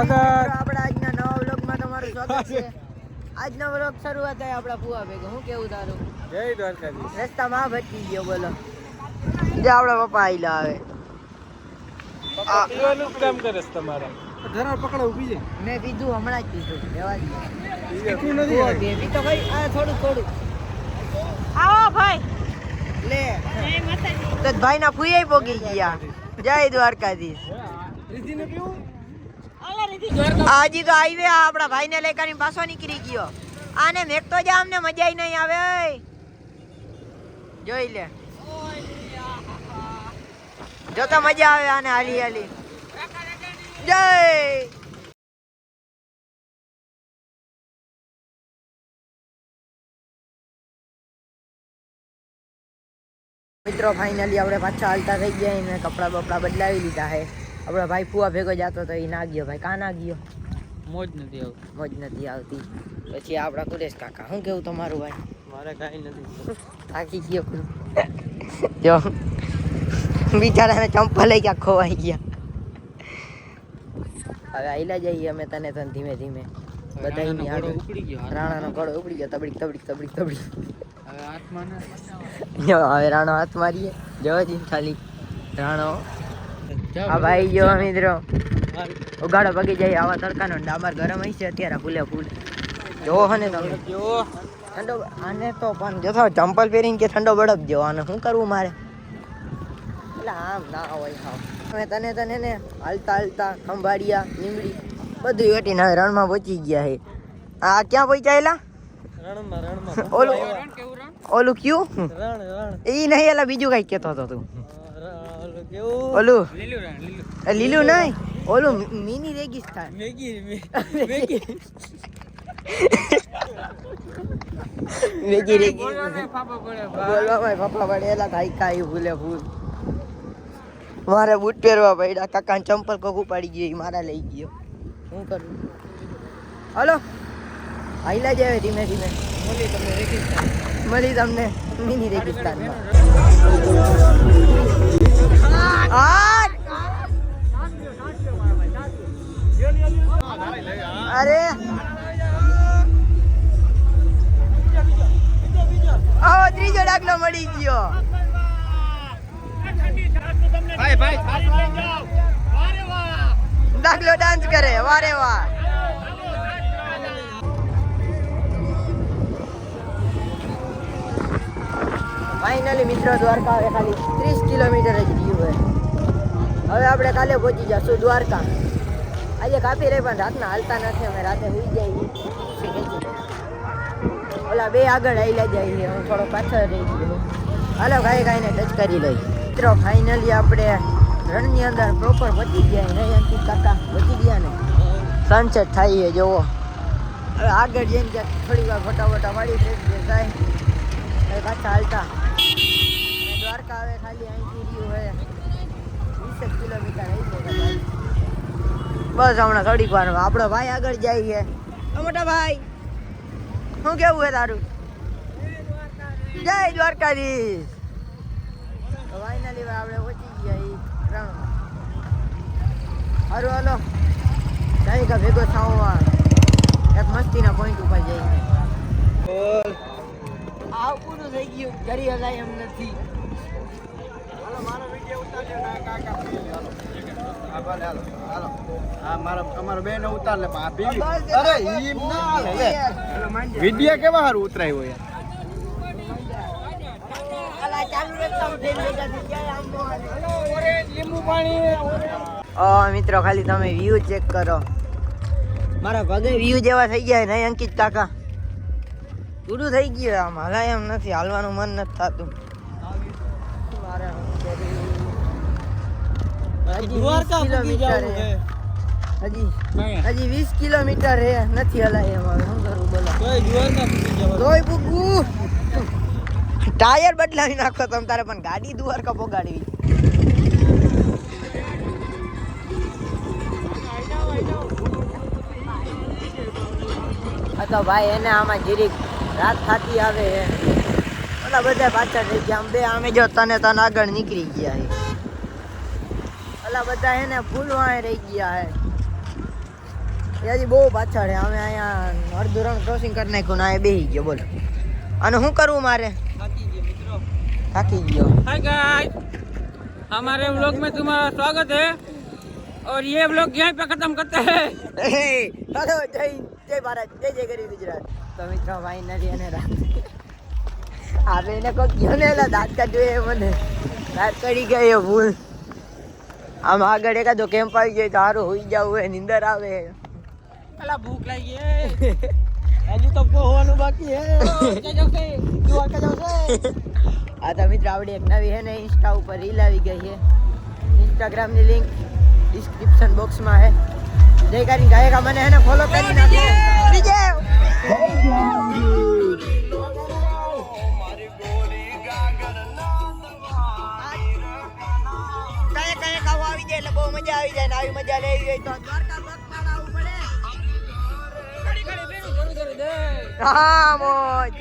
ભગત આપણા આજના નવા વ્લોગમાં તમારું સ્વાગત છે. આજનો વ્લોગ શરૂઆત થાય આપણા ફુવા ભેગો. હું કેવું તારું? જય દ્વારકાધીશ. રસ્તામાં ભટકી ગયો બોલો. જે આપણા પપ્પા આઈલા આવે. પીવાનું જ કામ કરે છે તમારા. ધરાર પકડા ઊભી છે. મેં પીધું હમણાં જ પીધું. રહેવા દે. પીવું નથી. પી તો ભાઈ આ થોડું. આવો ભાઈ. લે. તો ભાઈના ફુઈએ પોગી ગયા. જય દ્વારકાધીશ. રીતિને પીવું? આજી તો હાઈવે આપણા ભાઈને લઈ કરીને પાછો નીકળી ગયો. આને મેકતો જા, અમને મજા નહીં આવે. જોઈ લે, જો તો મજા આવે આને હાલી. જય મિત્રો, ફાઇનલી આપણે પાછા હાલતા થઈ ગયા ને કપડા બપડા બદલાવી લીધા છે. આપણા ભાઈ ફુવા ભેગો જતો તો એ ના ગયો. ભાઈ કા ના ગયો? મોજ નથી આવતી. પછી આપણા કુરેશ કાકા, શું કેવું તમારું ભાઈ? મારે કાંઈ નથી. થાકી ગયો જો બિચારાને ચંપલ લઈ ગયા, ખોવાઈ ગયા. હવે આઈલા જઈએ અમે તને ધીમે ધીમે બધાની આગળ. રાણાનો ઘોડો ઉપડી ગયો, તબડી. હવે રાણો હાથ મારીએ. જો ખાલી રાણો. હા ભાઈ જો મિત્રો, ઉગાડો પગી જાય આવા તડકાનો. ડામર ગરમ હશે છે અત્યારે ફૂલ. જો ને તમે ઠંડો. આને તો પણ જો ચંપલ પહેરીને કે ઠંડો બળફ જો. આને શું કરવું મારે? એટલે આમ ના હોય. હા અમે તને ને હાલતા ખંભાળિયા લીમડી બધું વેટીને હવે રણમાં પહોંચી ગયા છે. આ ક્યાં પહોંચાયેલા? ઓલું ક્યું એ નહીં, એલા બીજું કઈ કેતો હતો તું. ઓલું લીલું નહીં, ઓલું મિની રેગિસ્તાન. મારે બૂટ પહેરવા પડ્યા. કાકા ચંપલ કોક ઉપાડી ગયો, મારા લઈ ગયો. શું કરું? હલો આઈલા જાય ધીમે મળી તમને મિની રેગિસ્તાનમાં. અરે ત્રીજો ડાકલો મળી ગયો. ડાકલો ડાન્સ કરે. વારે વાહ. ફાઇનલી મિત્રો દ્વારકા હવે ખાલી 30 કિલોમીટર જ રહ્યું હોય. હવે આપણે કાલે પહોંચી જશું દ્વારકા. આજે કાપી રહી પણ રાતના હાલતા નથી. અમે રાતે સુઈ જઈએ. ઓલા બે આગળ આવેલા જઈએ, હું થોડો પાછળ રહી ગયો. હાલો કાંઈને ટચ કરી લઈ. મિત્રો ફાઇનલી આપણે રણની અંદર પ્રોપર પહોંચી ગયા. નહીં અંકિત કાકા પહોંચી ગયા ને. સનસેટ થાય છે જોવો. હવે આગળ જઈને ક્યાંક થોડી વાર ફટાફટા વાળી થાય. હવે પાછા હાલતા દ્વારકા હવે ખાલી અહીંથી રહ્યું હોય 20 કિલોમીટર આવી જાય. બસ હમણાં થોડીક વાર આપણો ભાઈ આગળ જાય છે. મોટા ભાઈ શું કેવું છે તારું? જય દ્વારકાધીશ. ફાઇનલી આપણે પહોંચી ગયા રણ. સારું હાલો જાય કા ભેગો થાવવા એક મસ્તીના પોઈન્ટ ઉપર જઈને. આ પૂરું થઈ ગયું. ઘરી હલાય એમ નથી. વિડિયા કેવા સારું ઉતરાય હોય. મિત્રો ખાલી તમે વ્યૂ ચેક કરો. મારા પગે વ્યૂ જેવા થઈ ગયા નહીં અંકિત કાકા? પૂરું થઈ ગયું. આમ હલાય એમ નથી. હાલવાનું મન નથી થતું. હજી 20 કિલોમીટર હે. નથી હલાય એમ. હવે શું કરું બોલો? ટાયર બદલાવી નાખો તમે તારે, પણ ગાડી દ્વારકા પોગાડવી. તો ભાઈ એને આમાં જીરીક રાત થાતી આવે. ઓલા બધા પાછળ રહી ગયા. બે આમે જો તને આગળ નીકળી ગયા છે. ઓલા બધા એને ફૂલ વાય રહી ગયા હે. એ હજી બહુ પાછળ છે. અમે અહીંયા અડધું રણ ક્રોસિંગ કરી નાખ્યું ને આ બેસી ગયો બોલો. અને શું કરવું મારે? થાકી ગયો. हाय गाइस, हमारे व्लॉग में तुम्हारा स्वागत है और ये व्लॉग यहीं पे खत्म करते हैं. હેલો જય ભારત, જય ગરીબ ગુજરાત. તો મિત્રો ફાઇનલી એને રાત આ બેને કોક ગયો ને એલા દાંત કાઢ્યો એ મને દાંત કાઢી ગયો ભૂલ. આમ આગળ એકાદો કેમ્પ આવી જાય તો સારું હોઈ જવું હોય, નીંદર આવે. अला भूख लगी है. હજુ તો હોવાનું બાકી હે. આ તો મિત્ર આવડી એક નવી હે ને ઇન્સ્ટા ઉપર રીલ આવી ગઈ છે. ઇન્સ્ટાગ્રામની લિંક ડિસ્ક્રિપ્શન બોક્સમાં હે. જય કરીને ગાયકા મને હે ને ફોલો કરી નાખો. ડીજે કઈ ખાવા આવી જાય એટલે બહુ મજા આવી જાય ને આવી મજા લેવી હોય તો દ્વારકા બગમાળ આવવું પડે. હા મોજ.